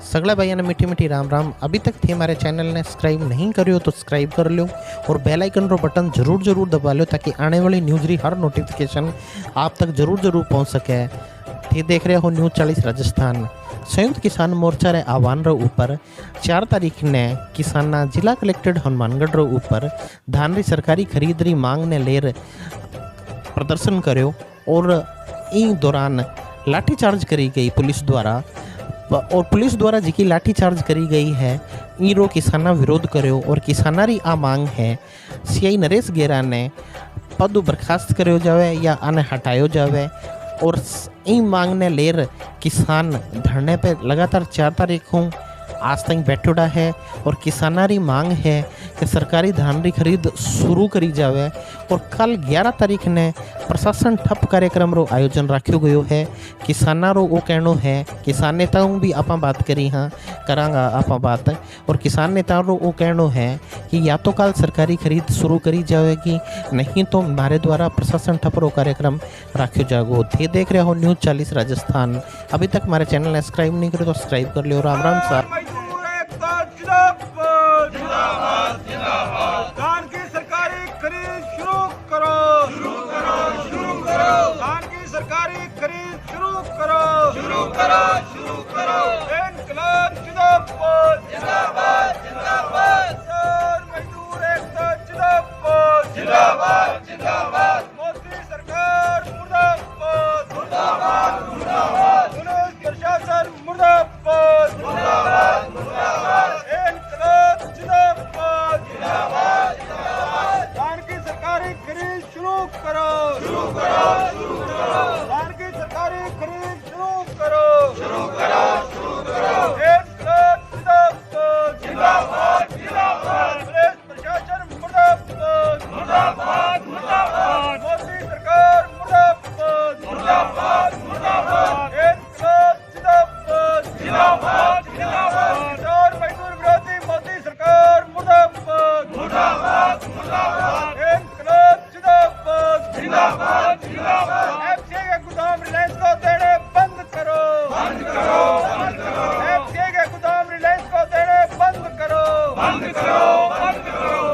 सगला भाइयों ने मीठी मीठी राम राम। अभी तक थे हमारे चैनल ने सब्सक्राइब नहीं करियो तो सब्सक्राइब कर लो और बेल आइकन रो बटन जरूर दबा लो ताकि आने वाली न्यूज़ री हर नोटिफिकेशन आप तक जरूर पहुंच सके। थे देख रहे हो न्यूज़ 40 राजस्थान। संयुक्त किसान मोर्चा रे आह्वान रो ऊपर 4 तारीख ने किसाना जिला कलेक्टेड हनुमानगढ़ रो ऊपर धान री सरकारी खरीद री मांग ने लेर प्रदर्शन कर्यो और इन दौरान लाठीचार्ज करी गई पुलिस द्वारा। और पुलिस द्वारा जी लाठीचार्ज करी गई है ईरो किसाना विरोध कर्यो और किसाना री आ मांग है सीआई नरेश गेरा ने पद बर्खास्त कर्यो जावे या आने हटायो जावे। और इन मांग ने लेर किसान धरने पे लगातार 4 तारीखों आज तक बैठोड़ा है और किसाना री मांग है कि सरकारी धान री खरीद शुरू करी जावे। और कल 11 तारीख ने प्रशासन ठप कार्यक्रम रो आयोजन रखो गयो है। किसाना रो वो कहनो है, किसान नेताओं भी आप बात करी हाँ करांगा आप बात। और किसान नेताओं रो वो कहनो है कि या तो कल सरकारी खरीद शुरू करी जाएगी नहीं तो हमारे द्वारा प्रशासन ठप रो कार्यक्रम रखो जागो। थे देख रहे हो न्यूज़ 40 राजस्थान। अभी तक हमारे चैनल ने सब्सक्राइब नहीं करो तो सब्सक्राइब कर लो। राम राम साहब। धान की सरकारी खरीद शुरू करो, धान की सरकारी खरीद शुरू करो। इनकलाब जिंदाबाद, किसान मजदूर एकता जिंदाबाद, मोदी सरकार मुर्दाबाद, पुलिस प्रशासन मुर्दाबाद, इनकलाब जिंदाबाद, धान की सरकारी खरीद शुरू करो, धान की सरकारी खरीद शुरू करो। इनकलाब जिंदाबाद, पुलिस प्रशासन मुर्दाबाद, मोदी सरकार मुर्दाबाद, इनकलाब जिंदाबाद, किसान मजदूर विरोधी मोदी सरकार मुर्दाबाद, इनकलाब जिंदाबाद। एफसीआई के गोदाम रिलायंस को देने बंद करो, एफसीआई के गोदाम रिलायंस को देने बंद करो।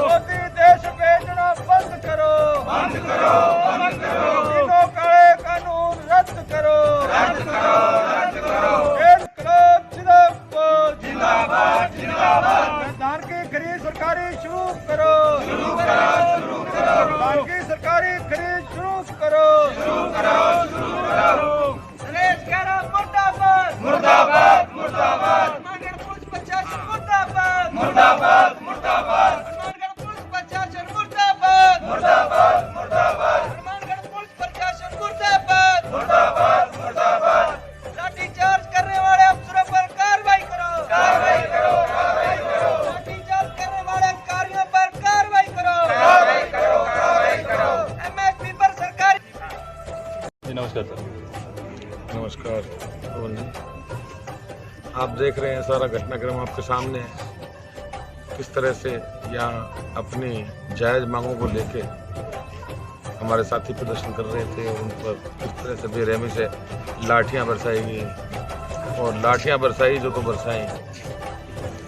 मोदी देश बेचना बंद करो, तीनों काले कानून रद्द करो। इनकलाब जिंदाबाद, धान की खरीद सरकारी शुरू करो, धान की सरकारी खरीद शुरू करो। नरेश गेरा मुर्दाबाद, हनुमानगढ़ पुलिस प्रशासन मुर्दाबाद, हनुमानगढ़ पुलिस प्रशासन मुर्दाबाद, हनुमानगढ़ पुलिस प्रशासन मुर्दाबाद। लाठीचार्ज करने वाले अफसरों पर कार्रवाई करो, लाठीचार्ज करने वाले अधिकारियों पर कार्रवाई करो। एमएसपी पर सरकारी। नमस्कार सर। नमस्कार। आप देख रहे हैं सारा घटनाक्रम आपके सामने है। किस तरह से यहाँ अपनी जायज़ मांगों को लेके हमारे साथी प्रदर्शन कर रहे थे और उन पर किस तरह से बेरहमी से लाठियाँ बरसाई गई और लाठियाँ बरसाई जो तो बरसाई।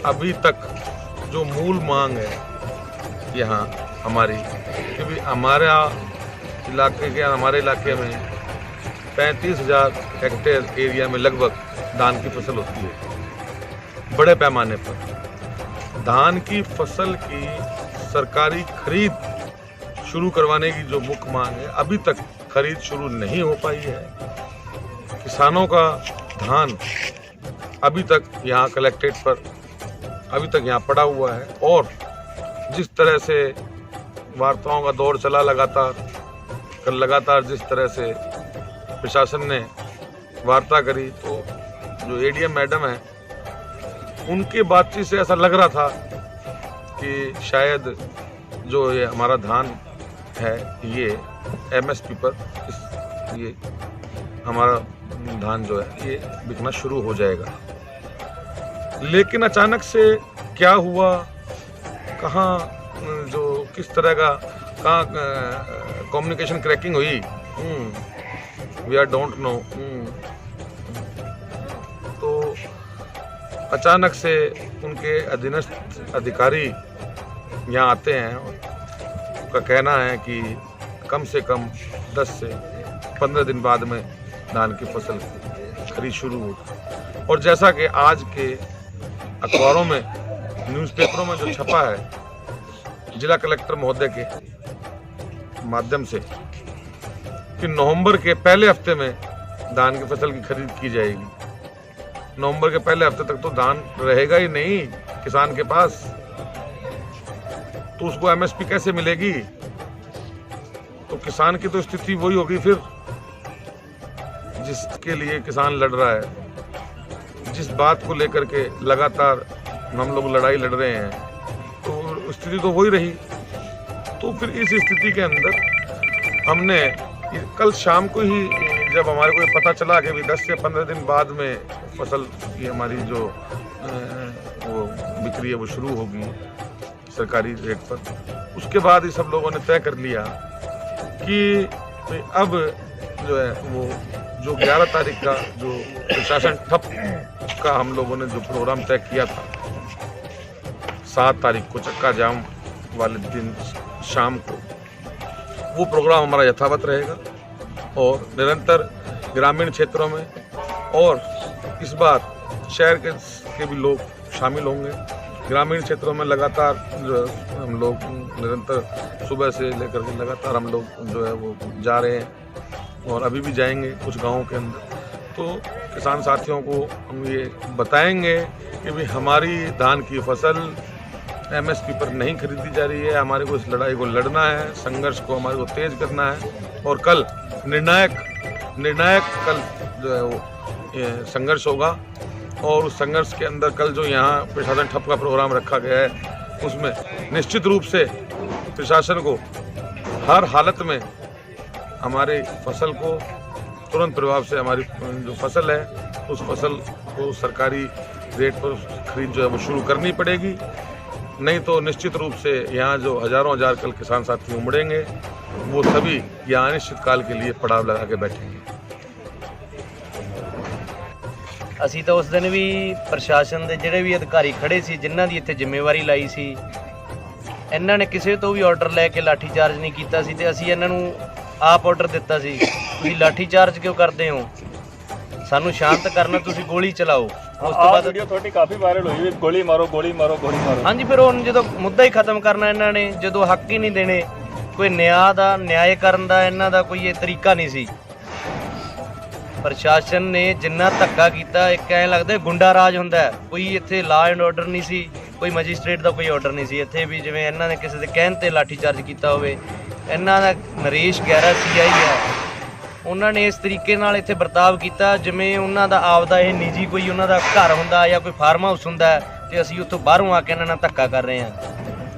अभी तक जो मूल मांग है यहाँ हमारी, क्योंकि हमारे इलाके में 35,000 हेक्टेयर एरिया में लगभग धान की फसल होती है। बड़े पैमाने पर धान की फसल की सरकारी खरीद शुरू करवाने की जो मुख्य मांग है, अभी तक खरीद शुरू नहीं हो पाई है। किसानों का धान अभी तक यहाँ कलेक्टेड पर अभी तक यहाँ पड़ा हुआ है। और जिस तरह से वार्ताओं का दौर चला लगातार जिस तरह से प्रशासन ने वार्ता करी, तो जो एडीएम मैडम है उनकी बातचीत से ऐसा लग रहा था कि शायद जो ये हमारा धान है ये एमएसपी पर ये हमारा धान जो है ये बिकना शुरू हो जाएगा। लेकिन अचानक से क्या हुआ, कहाँ जो किस तरह का कहाँ कम्युनिकेशन क्रैकिंग हुई, वी आर डोंट नो। तो अचानक से उनके अधीनस्थ अधिकारी यहाँ आते हैं। उनका कहना है कि कम से कम 10 से 15 दिन बाद में धान की फसल खरीद शुरू होगी। और जैसा कि आज के अखबारों में, न्यूज़पेपरों में जो छपा है जिला कलेक्टर महोदय के माध्यम से कि नवंबर के पहले हफ्ते में धान की फसल की खरीद की जाएगी। नवंबर के पहले हफ्ते तक तो धान रहेगा ही नहीं किसान के पास, तो उसको एमएसपी कैसे मिलेगी? तो किसान की तो स्थिति वही होगी फिर जिसके लिए किसान लड़ रहा है, जिस बात को लेकर के लगातार हम लोग लड़ाई लड़ रहे हैं, तो स्थिति तो वही रही। तो फिर इस स्थिति के अंदर हमने कल शाम को ही, जब हमारे को पता चला कि 10 से 15 दिन बाद में फसल की हमारी जो वो बिक्री है वो शुरू होगी सरकारी रेट पर, उसके बाद ही सब लोगों ने तय कर लिया कि अब जो है वो जो 11 तारीख का जो प्रशासन ठप का हम लोगों ने जो प्रोग्राम तय किया था, 7 तारीख को चक्का जाम वाले दिन शाम को, वो प्रोग्राम हमारा यथावत रहेगा और निरंतर ग्रामीण क्षेत्रों में, और इस बार शहर के भी लोग शामिल होंगे। ग्रामीण क्षेत्रों में लगातार जो हम लोग निरंतर सुबह से लेकर के लगातार हम लोग जो है वो जा रहे हैं और अभी भी जाएंगे कुछ गांवों के अंदर। तो किसान साथियों को हम ये बताएंगे कि भाई हमारी धान की फसल एमएसपी पर नहीं खरीदी जा रही है, हमारे को इस लड़ाई को लड़ना है, संघर्ष को हमारे को तेज करना है और कल निर्णायक कल जो है वो संघर्ष होगा। और उस संघर्ष के अंदर कल जो यहाँ प्रशासन ठप का प्रोग्राम रखा गया है उसमें निश्चित रूप से प्रशासन को हर हालत में हमारे फसल को तुरंत प्रभाव से, हमारी जो फसल है उस फसल को सरकारी रेट पर खरीद जो है वो शुरू करनी पड़ेगी। नहीं तो निश्चित रूप से यहाँ जो हजारों हजार कल किसान साथी उमड़ेंगे वो सभी यहाँ अनिश्चित काल के लिए पड़ाव लगा के बैठेंगे। ਅਸੀਂ ਤਾਂ ਉਸ ਦਿਨ ਵੀ ਪ੍ਰਸ਼ਾਸਨ ਦੇ ਜਿਹੜੇ ਵੀ ਅਧਿਕਾਰੀ ਖੜੇ ਸੀ, ਜਿਨ੍ਹਾਂ ਦੀ ਇੱਥੇ ਜ਼ਿੰਮੇਵਾਰੀ ਲਾਈ ਸੀ, ਇਹਨਾਂ ਨੇ ਕਿਸੇ ਤੋਂ ਵੀ ਆਰਡਰ ਲੈ ਕੇ ਲਾਠੀ ਚਾਰਜ ਨਹੀਂ ਕੀਤਾ ਸੀ ਤੇ ਅਸੀਂ ਇਹਨਾਂ ਨੂੰ ਆਪ ਆਰਡਰ ਦਿੱਤਾ ਸੀ, ਤੁਸੀਂ ਲਾਠੀ ਚਾਰਜ ਕਿਉਂ ਕਰਦੇ ਹੋ, ਸਾਨੂੰ ਸ਼ਾਂਤ ਕਰਨਾ, ਤੁਸੀਂ ਗੋਲੀ ਚਲਾਓ। ਉਸ ਤੋਂ ਬਾਅਦ ਵੀਡੀਓ ਤੁਹਾਡੀ ਕਾਫੀ ਵਾਇਰਲ ਹੋਈ ਵੀ ਗੋਲੀ ਮਾਰੋ ਗੋਲੀ ਮਾਰੋ ਗੋਲੀ ਮਾਰੋ। ਹਾਂਜੀ, ਫਿਰ ਹੁਣ ਜਦੋਂ ਮੁੱਦਾ ਹੀ ਖਤਮ ਕਰਨਾ ਇਹਨਾਂ ਨੇ, ਜਦੋਂ ਹੱਕ ਹੀ ਨਹੀਂ ਦੇਣੇ, ਕੋਈ ਨਿਆਂ ਕਰਨ ਦਾ ਇਹਨਾਂ ਦਾ ਕੋਈ ਇਹ ਤਰੀਕਾ ਨਹੀਂ ਸੀ। ਪ੍ਰਸ਼ਾਸਨ ਨੇ ਜਿੰਨਾ ਧੱਕਾ ਕੀਤਾ, ਇੱਕ ਐਂ ਲੱਗਦਾ ਗੁੰਡਾ ਰਾਜ ਹੁੰਦਾ, ਕੋਈ ਇੱਥੇ ਲਾ ਐਂਡ ਆਰਡਰ ਨਹੀਂ ਸੀ, ਕੋਈ ਮੈਜਿਸਟ੍ਰੇਟ ਦਾ ਕੋਈ ਆਰਡਰ ਨਹੀਂ ਸੀ ਇੱਥੇ ਵੀ ਜਿਵੇਂ ਇਹਨਾਂ ਨੇ ਕਿਸੇ ਦੇ ਕਹਿਣ ਤੇ ਲਾਠੀ ਚਾਰਜ ਕੀਤਾ ਹੋਵੇ। ਇਹਨਾਂ ਦਾ ਨਰੇਸ਼ ਗਹਿਰਾ CI ਹੈ, ਉਹਨਾਂ ਨੇ ਇਸ ਤਰੀਕੇ ਨਾਲ ਇੱਥੇ ਵਰਤਾਵ ਕੀਤਾ ਜਿਵੇਂ ਉਹਨਾਂ ਦਾ ਆਪਦਾ ਇਹ ਨਿੱਜੀ ਕੋਈ ਉਹਨਾਂ ਦਾ ਘਰ ਹੁੰਦਾ ਜਾਂ ਕੋਈ ਫਾਰਮ ਹਾਊਸ ਹੁੰਦਾ ਤੇ ਅਸੀਂ ਉੱਥੋਂ ਬਾਹਰੋਂ ਆ ਕੇ ਇਹਨਾਂ ਨਾਲ ਧੱਕਾ ਕਰ ਰਹੇ ਹਾਂ।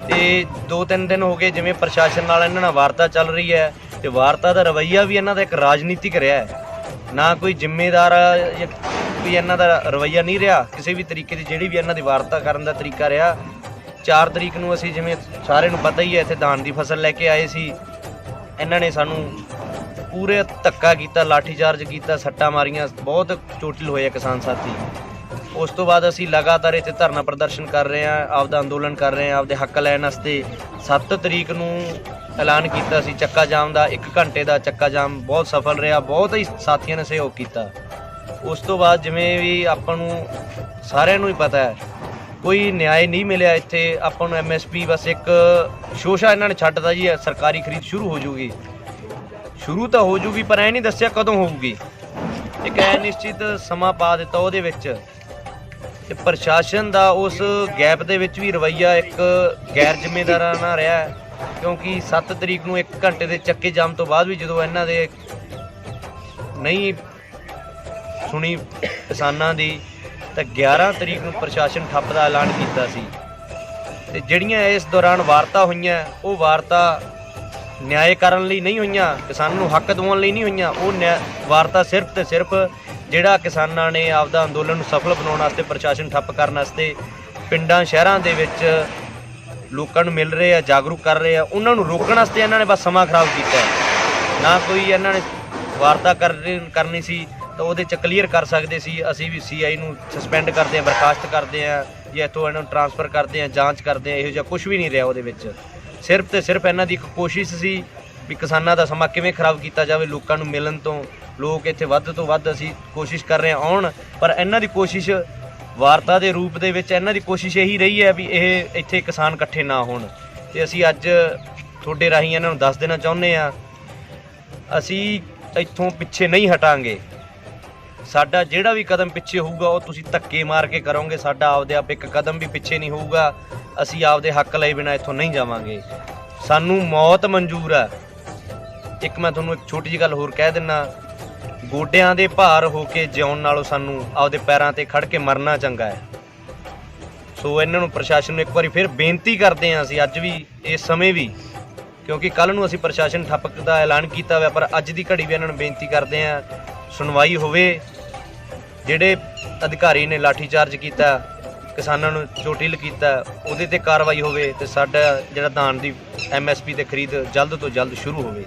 ਤੇ 2-3 ਦਿਨ ਹੋ ਗਏ ਜਿਵੇਂ ਪ੍ਰਸ਼ਾਸਨ ਨਾਲ ਇਹਨਾਂ ਨਾਲ ਵਾਰਤਾ ਚੱਲ ਰਹੀ ਹੈ ਤੇ ਵਾਰਤਾ ਦਾ ਰਵੱਈਆ ਵੀ ਇਹਨਾਂ ਦਾ ਇੱਕ ਰਾਜਨੀਤਿਕ ਰਿਹਾ ਹੈ, ਨਾ ਕੋਈ ਜ਼ਿੰਮੇਦਾਰ ਜਾਂ ਕੋਈ ਇਹਨਾਂ ਦਾ ਰਵੱਈਆ ਨਹੀਂ ਰਿਹਾ ਕਿਸੇ ਵੀ ਤਰੀਕੇ ਦੀ, ਜਿਹੜੀ ਵੀ ਇਹਨਾਂ ਦੀ ਵਾਰਤਾ ਕਰਨ ਦਾ ਤਰੀਕਾ ਰਿਹਾ। 4 ਤਰੀਕ ਨੂੰ ਅਸੀਂ ਜਿਵੇਂ ਸਾਰਿਆਂ ਨੂੰ ਪਤਾ ਹੀ ਹੈ ਇੱਥੇ ਧਾਨ ਦੀ ਫਸਲ ਲੈ ਕੇ ਆਏ ਸੀ, ਇਹਨਾਂ ਨੇ ਸਾਨੂੰ ਪੂਰੇ ਧੱਕਾ ਕੀਤਾ, ਲਾਠੀ ਚਾਰਜ ਕੀਤਾ, ਸੱਟਾਂ ਮਾਰੀਆਂ, ਬਹੁਤ ਚੋਟਿਲ ਹੋਏ ਕਿਸਾਨ ਸਾਥੀ। ਉਸ ਤੋਂ ਬਾਅਦ ਅਸੀਂ ਲਗਾਤਾਰ ਇੱਥੇ ਧਰਨਾ ਪ੍ਰਦਰਸ਼ਨ ਕਰ ਰਹੇ ਹਾਂ, ਆਪਦਾ ਅੰਦੋਲਨ ਕਰ ਰਹੇ ਹਾਂ ਆਪਦੇ ਹੱਕ ਲੈਣ ਵਾਸਤੇ। 7 ਤਰੀਕ ਨੂੰ ਐਲਾਨ ਕੀਤਾ ਸੀ ਚੱਕਾ ਜਾਮ ਦਾ, 1 ਘੰਟੇ ਦਾ ਚੱਕਾ ਜਾਮ ਬਹੁਤ ਸਫਲ ਰਿਹਾ, ਬਹੁਤ ਹੀ ਸਾਥੀਆਂ ਨੇ ਸਹਿਯੋਗ ਕੀਤਾ। ਉਸ ਤੋਂ ਬਾਅਦ ਜਿਵੇਂ ਵੀ ਆਪਾਂ ਨੂੰ ਸਾਰਿਆਂ ਨੂੰ ਹੀ ਪਤਾ ਹੈ ਕੋਈ ਨਿਆਂ ਨਹੀਂ ਮਿਲਿਆ ਇੱਥੇ, ਆਪਾਂ ਨੂੰ MSP ਬਸ ਇੱਕ ਸ਼ੋਸ਼ਾ ਇਹਨਾਂ ਨੇ ਛੱਡਦਾ ਜੀ, ਸਰਕਾਰੀ ਖਰੀਦ ਸ਼ੁਰੂ ਹੋ ਜੂਗੀ, ਸ਼ੁਰੂ ਤਾਂ ਹੋ ਜੂਗੀ ਪਰ ਐ ਨਹੀਂ ਦੱਸਿਆ ਕਦੋਂ ਹੋਊਗੀ, ਇੱਕ ਐ ਨਿਸ਼ਚਿਤ ਸਮਾਂ ਪਾ ਦਿੱਤਾ ਉਹਦੇ ਵਿੱਚ। ਤੇ ਪ੍ਰਸ਼ਾਸਨ ਦਾ ਉਸ ਗੈਪ ਦੇ ਵਿੱਚ ਵੀ ਰਵੱਈਆ ਇੱਕ ਗੈਰ ਜ਼ਿੰਮੇਦਾਰਾਨਾ ਰਿਹਾ, ਕਿਉਂਕਿ 7 ਤਰੀਕ ਨੂੰ 1 ਘੰਟੇ ਦੇ ਚੱਕੇ ਜਾਮ ਤੋਂ ਬਾਅਦ ਵੀ ਜਦੋਂ ਇਹਨਾਂ ਦੇ ਨਹੀਂ ਸੁਣੀ ਕਿਸਾਨਾਂ ਦੀ ਤਾਂ 11 ਤਰੀਕ ਨੂੰ ਪ੍ਰਸ਼ਾਸਨ ਠੱਪ ਦਾ ਐਲਾਨ ਕੀਤਾ ਸੀ। ਤੇ ਜਿਹੜੀਆਂ ਇਸ ਦੌਰਾਨ ਵਾਰਤਾ ਹੋਈਆਂ ਉਹ ਵਾਰਤਾ ਨਿਆਂ ਕਰਨ ਲਈ ਨਹੀਂ ਹੋਈਆਂ, ਕਿਸਾਨਾਂ ਨੂੰ ਹੱਕ ਦਿਵਾਉਣ ਲਈ ਨਹੀਂ ਹੋਈਆਂ, ਉਹ ਵਾਰਤਾ ਸਿਰਫ ਤੇ ਸਿਰਫ ਜਿਹੜਾ ਕਿਸਾਨਾਂ ਨੇ ਆਪਦਾ ਅੰਦੋਲਨ ਨੂੰ ਸਫਲ ਬਣਾਉਣ ਵਾਸਤੇ, ਪ੍ਰਸ਼ਾਸਨ ਠੱਪ ਕਰਨ ਵਾਸਤੇ ਪਿੰਡਾਂ ਸ਼ਹਿਰਾਂ ਦੇ ਵਿੱਚ ਲੋਕਾਂ ਨੂੰ ਮਿਲ ਰਹੇ ਆ, ਜਾਗਰੂਕ ਕਰ ਰਹੇ ਆ, ਉਹਨਾਂ ਨੂੰ ਰੋਕਣ ਵਾਸਤੇ ਇਹਨਾਂ ਨੇ ਬਸ ਸਮਾਂ ਖਰਾਬ ਕੀਤਾ। ਨਾ ਕੋਈ ਇਹਨਾਂ ਨੇ ਵਾਰਤਾ ਕਰਨੀ ਸੀ, ਤਾਂ ਉਹਦੇ 'ਚ ਕਲੀਅਰ ਕਰ ਸਕਦੇ ਸੀ। ਅਸੀਂ ਵੀ CI ਨੂੰ ਸਸਪੈਂਡ ਕਰਦੇ ਹਾਂ, ਬਰਖਾਸਤ ਕਰਦੇ ਹਾਂ ਜਾਂ ਇੱਥੋਂ ਇਹਨਾਂ ਨੂੰ ਟਰਾਂਸਫਰ ਕਰਦੇ ਹਾਂ, ਜਾਂਚ ਕਰਦੇ ਹਾਂ। ਇਹੋ ਜਿਹਾ ਕੁਝ ਵੀ ਨਹੀਂ ਰਿਹਾ ਉਹਦੇ ਵਿੱਚ। ਸਿਰਫ ਤੇ ਸਿਰਫ ਇਹਨਾਂ ਦੀ ਇੱਕ ਕੋਸ਼ਿਸ਼ ਸੀ ਵੀ ਕਿਸਾਨਾਂ ਦਾ ਸਮਾਂ ਕਿਵੇਂ ਖਰਾਬ ਕੀਤਾ ਜਾਵੇ, ਲੋਕਾਂ ਨੂੰ ਮਿਲਣ ਤੋਂ। ਲੋਕ ਇੱਥੇ ਵੱਧ ਤੋਂ ਵੱਧ ਅਸੀਂ ਕੋਸ਼ਿਸ਼ ਕਰ ਰਹੇ ਹਾਂ ਆਉਣ, ਪਰ ਇਹਨਾਂ ਦੀ ਕੋਸ਼ਿਸ਼ ਵਾਰਤਾ ਦੇ ਰੂਪ ਦੇ ਵਿੱਚ ਇਹਨਾਂ ਦੀ ਕੋਸ਼ਿਸ਼ ਇਹੀ ਰਹੀ ਹੈ ਵੀ ਇਹ ਇੱਥੇ ਕਿਸਾਨ ਇਕੱਠੇ ਨਾ ਹੋਣ। ਤੇ ਅਸੀਂ ਅੱਜ ਤੁਹਾਡੇ ਰਾਹੀਂ ਇਹਨਾਂ ਨੂੰ ਦੱਸ ਦੇਣਾ ਚਾਹੁੰਦੇ ਹਾਂ, ਅਸੀਂ ਇੱਥੋਂ ਪਿੱਛੇ ਨਹੀਂ ਹਟਾਂਗੇ। ਸਾਡਾ ਜਿਹੜਾ ਵੀ ਕਦਮ ਪਿੱਛੇ ਹੋਊਗਾ ਉਹ ਤੁਸੀਂ ਧੱਕੇ ਮਾਰ ਕੇ ਕਰੋਗੇ। ਸਾਡਾ ਆਪਦੇ ਆਪ ਇੱਕ ਕਦਮ ਵੀ ਪਿੱਛੇ ਨਹੀਂ ਹੋਊਗਾ। ਅਸੀਂ ਆਪਦੇ ਹੱਕ ਲਈ ਬਿਨਾਂ ਇੱਥੋਂ ਨਹੀਂ ਜਾਵਾਂਗੇ। ਸਾਨੂੰ ਮੌਤ ਮਨਜ਼ੂਰ ਹੈ। ਇੱਕ ਮੈਂ ਤੁਹਾਨੂੰ ਇੱਕ ਛੋਟੀ ਜਿਹੀ ਗੱਲ ਹੋਰ ਕਹਿ ਦਿੰਦਾ, ਗੋਡਿਆਂ ਦੇ ਭਾਰ ਹੋ ਕੇ ਜਿਉਣ ਨਾਲੋਂ ਸਾਨੂੰ ਆਪਦੇ ਪੈਰਾਂ ਤੇ ਖੜ ਕੇ ਮਰਨਾ ਚੰਗਾ ਹੈ। ਸੋ ਇਹਨਾਂ ਨੂੰ ਪ੍ਰਸ਼ਾਸਨ ਨੂੰ ਇੱਕ ਵਾਰੀ ਫਿਰ ਬੇਨਤੀ ਕਰਦੇ ਹਾਂ ਅਸੀਂ ਅੱਜ ਵੀ, ਇਸ ਸਮੇਂ ਵੀ, ਕਿਉਂਕਿ ਕੱਲ੍ਹ ਨੂੰ ਅਸੀਂ ਪ੍ਰਸ਼ਾਸਨ ਠੱਪਕ ਦਾ ਐਲਾਨ ਕੀਤਾ ਹੋਇਆ, ਪਰ ਅੱਜ ਦੀ ਘੜੀ ਵੀ ਇਹਨਾਂ ਨੂੰ ਬੇਨਤੀ ਕਰਦੇ ਹਾਂ ਸੁਣਵਾਈ ਹੋਵੇ। ਜਿਹੜੇ ਅਧਿਕਾਰੀ ਨੇ ਲਾਠੀਚਾਰਜ ਕੀਤਾ, ਕਿਸਾਨਾਂ ਨੂੰ ਚੋਟਿਲ ਕੀਤਾ, ਉਹਦੇ ਤੇ ਕਾਰਵਾਈ ਹੋਵੇ ਤੇ ਸਾਡਾ ਜਿਹੜਾ ਧਾਨ ਦੀ MSP ਤੇ ਖਰੀਦ ਜਲਦ ਤੋਂ ਜਲਦ ਸ਼ੁਰੂ ਹੋਵੇ।